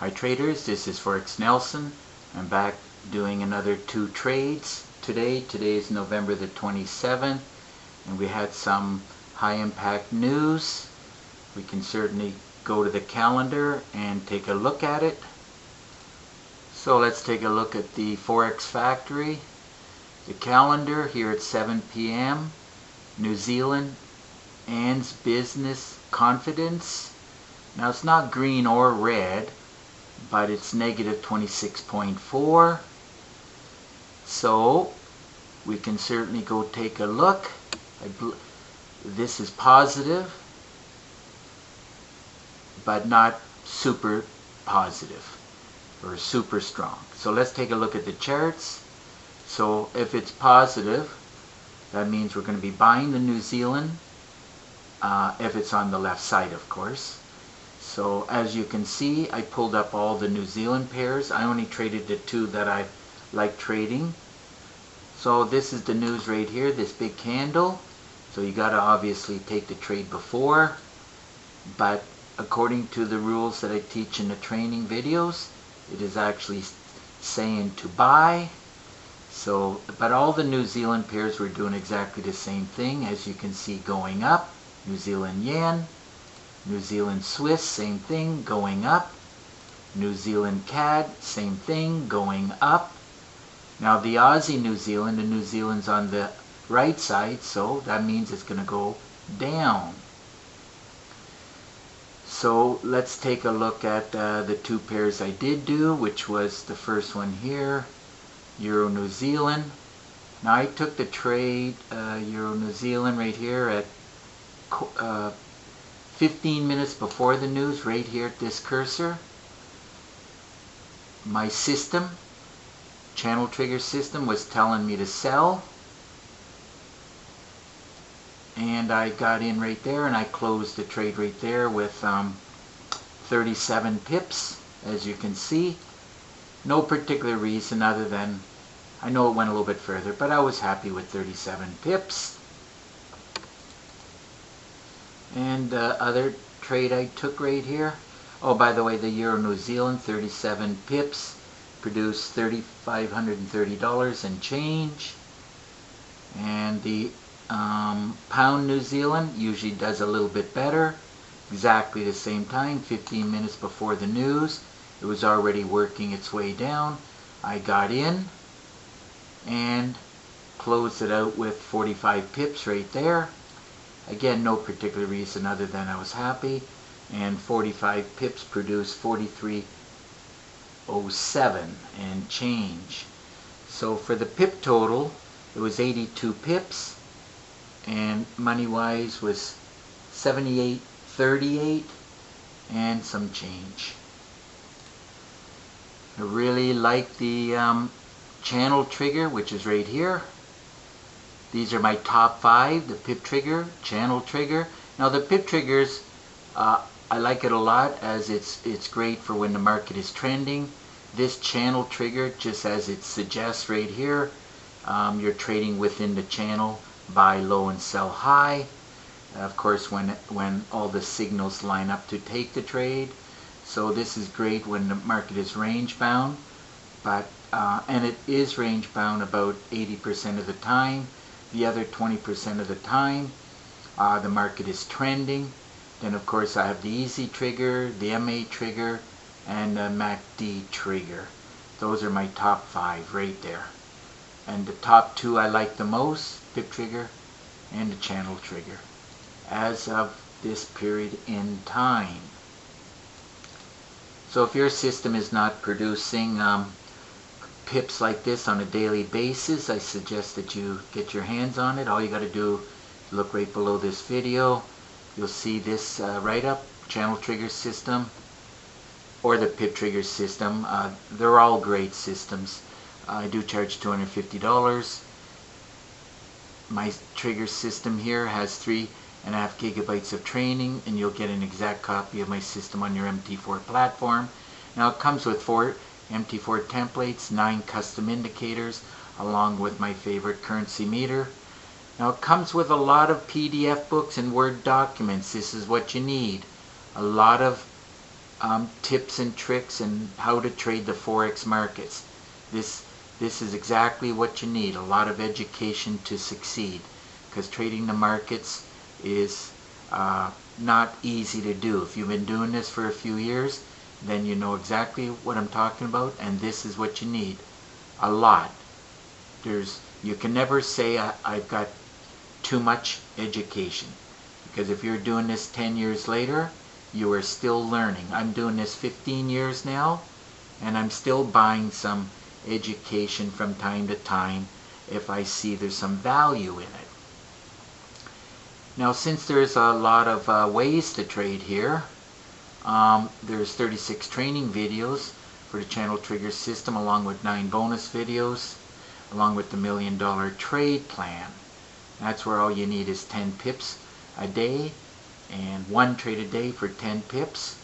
Hi traders, this is Forex Nelson. I'm back doing another 2 trades today. Today is November the 27th, and we had some high impact news. We can certainly go to the calendar and take a look at it. So let's take a look at the Forex Factory. The calendar here at 7 p.m. New Zealand, ANZ Business Confidence. Now it's not green or red, but it's negative 26.4. So we can certainly go take a look. This is positive, but not super positive or super strong. So let's take a look at the charts. So if it's positive, that means we're going to be buying the New Zealand, if it's on the left side, of course. So as you can see, I pulled up all the New Zealand pairs. I only traded the 2 that I like trading. So this is the news right here, this big candle. So you got to obviously take the trade before, but according to the rules that I teach in the training videos, it is actually saying to buy. So, but all the New Zealand pairs were doing exactly the same thing, as you can see, going up. New Zealand yen, New Zealand Swiss, same thing, going up. New Zealand CAD, same thing, going up. Now the Aussie New Zealand, the New Zealand's on the right side, so that means it's going to go down. So let's take a look at the 2 pairs I did do, which was the first one here, Euro New Zealand. Now I took the trade Euro New Zealand right here at 15 minutes before the news, right here at this cursor. My system, channel trigger system, was telling me to sell, and I got in right there and I closed the trade right there with 37 pips, as you can see. No particular reason other than I know it went a little bit further, but I was happy with 37 pips. And other trade I took right here. Oh, by the way, the Euro New Zealand, 37 pips, produced $3,530 and change. And the Pound New Zealand usually does a little bit better. Exactly the same time, 15 minutes before the news. It was already working its way down. I got in and closed it out with 45 pips right there. Again, no particular reason other than I was happy. And 45 pips produced 43.07 and change. So for the pip total, it was 82 pips, and money wise was 78.38 and some change. I really like the channel trigger, which is right here. These are my top 5, the PIP trigger, channel trigger. Now the PIP triggers, I like it a lot, as it's great for when the market is trending. This channel trigger, just as it suggests right here, you're trading within the channel, buy low and sell high. Of course, when all the signals line up to take the trade. So this is great when the market is range bound, but and it is range bound about 80% of the time. The other 20% of the time, the market is trending. Then of course I have the easy trigger, the MA trigger, and the MACD trigger. Those are my top 5 right there. And the top 2 I like the most, PIP trigger and the channel trigger, as of this period in time. So if your system is not producing pips like this on a daily basis, I suggest that you get your hands on it. All you got to do, look right below this video. You'll see this write-up, channel trigger system or the PIP trigger system. They're all great systems. I do charge $250. My trigger system here has 3.5 gigabytes of training, and you'll get an exact copy of my system on your MT4 platform. Now it comes with 4 MT4 templates, 9 custom indicators, along with my favorite currency meter. Now it comes with a lot of PDF books and Word documents. This is what you need. A lot of tips and tricks and how to trade the Forex markets. This is exactly what you need, a lot of education to succeed, because trading the markets is not easy to do. If you've been doing this for a few years, then you know exactly what I'm talking about, and this is what you need. A lot. You can never say I've got too much education, because if you're doing this 10 years later, you are still learning. I'm doing this 15 years now, and I'm still buying some education from time to time if I see there's some value in it. Now, since there's a lot of ways to trade here, there's 36 training videos for the channel trigger system, along with 9 bonus videos, along with the $1 Million Trade Plan. That's where all you need is 10 pips a day and 1 trade a day for 10 pips.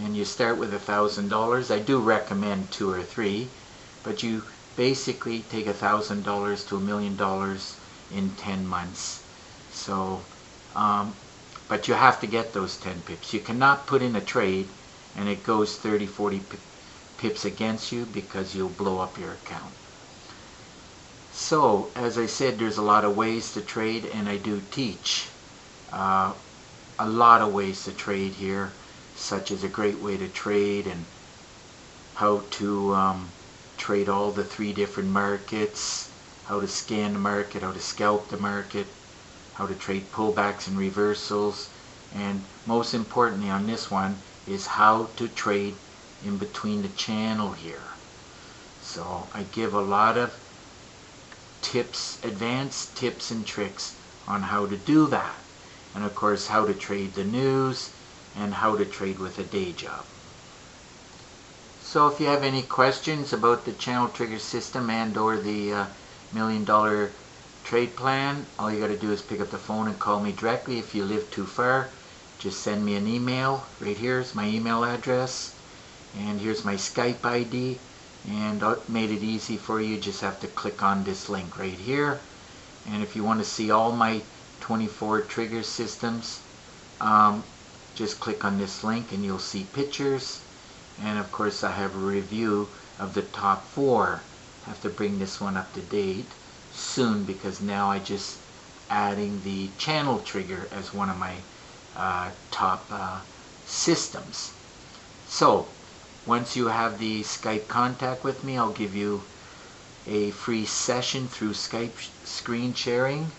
And you start with $1,000. I do recommend 2 or 3, but you basically take $1,000 to $1 million in 10 months. So, but you have to get those 10 pips. You cannot put in a trade and it goes 30-40 pips against you, because you'll blow up your account. So, as I said, there's a lot of ways to trade, and I do teach a lot of ways to trade here, such as a great way to trade and how to trade all the 3 different markets, how to scan the market, how to scalp the market, how to trade pullbacks and reversals, and most importantly on this one is how to trade in between the channel here. So I give a lot of tips, advanced tips and tricks on how to do that, and of course how to trade the news and how to trade with a day job. So if you have any questions about the channel trigger system and or the $1 Million Trade Plan, all you got to do is pick up the phone and call me directly. If you live too far, just send me an email. Right here is my email address, and here's my Skype ID, and I made it easy for you. You just have to click on this link right here. And if you want to see all my 24 trigger systems, just click on this link and you'll see pictures. And of course I have a review of the top 4. I have to bring this one up to date soon, because now I just adding the channel trigger as one of my top systems. So once you have the Skype contact with me, I'll give you a free session through Skype screen sharing.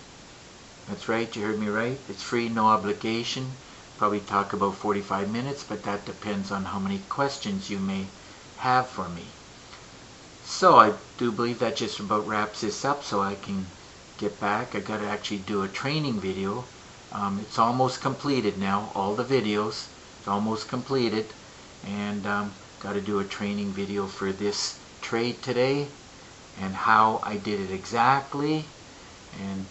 That's right, you heard me right. It's free, no obligation. Probably talk about 45 minutes, but that depends on how many questions you may have for me. So I do believe that just about wraps this up, so I can get back. I got to actually do a training video. It's almost completed now, all the videos. It's almost completed, and got to do a training video for this trade today and how I did it exactly, and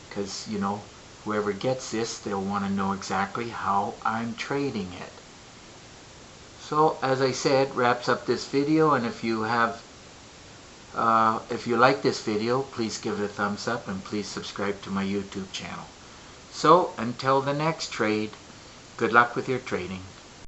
because you know, whoever gets this, they'll want to know exactly how I'm trading it. So as I said, wraps up this video, and if you have if you like this video, please give it a thumbs up and please subscribe to my YouTube channel. So until the next trade, good luck with your trading.